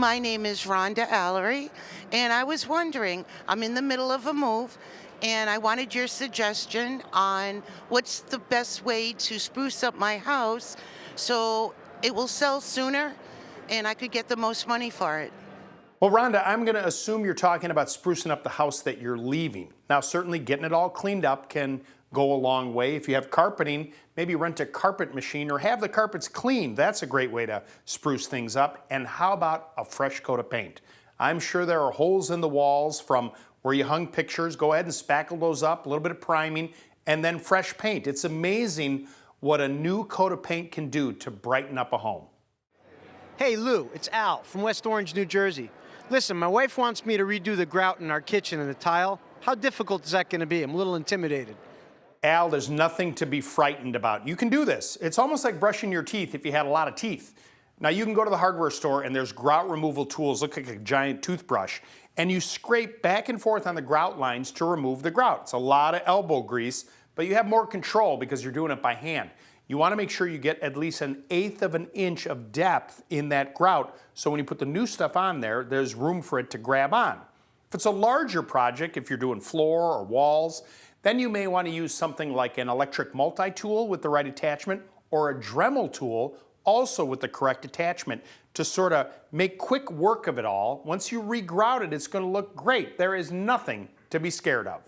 My name is Rhonda Allery, and I was wondering, I'm in the middle of a move, and I wanted your suggestion on what's the best way to spruce up my house so it will sell sooner and I could get the most money for it. Well, Rhonda, I'm going to assume you're talking about sprucing up the house that you're leaving. Now, certainly getting it all cleaned up can go a long way. If you have carpeting, maybe rent a carpet machine or have the carpets cleaned. That's a great way to spruce things up. And how about a fresh coat of paint? I'm sure there are holes in the walls from where you hung pictures. Go ahead and spackle those up, a little bit of priming, and then fresh paint. It's amazing what a new coat of paint can do to brighten up a home. Hey Lou, it's Al from West Orange, New Jersey. Listen, my wife wants me to redo the grout in our kitchen and the tile. How difficult is that going to be? I'm a little intimidated. Al, there's nothing to be frightened about. You can do this. It's almost like brushing your teeth if you had a lot of teeth. Now you can go to the hardware store and there's grout removal tools, look like a giant toothbrush, and you scrape back and forth on the grout lines to remove the grout. It's a lot of elbow grease, but you have more control because you're doing it by hand. You want to make sure you get at least 1/8 of an inch of depth in that grout, so when you put the new stuff on there, there's room for it to grab on. If it's a larger project, if you're doing floor or walls, then you may want to use something like an electric multi-tool with the right attachment or a Dremel tool also with the correct attachment to sort of make quick work of it all. Once you regrout it, it's going to look great. There is nothing to be scared of.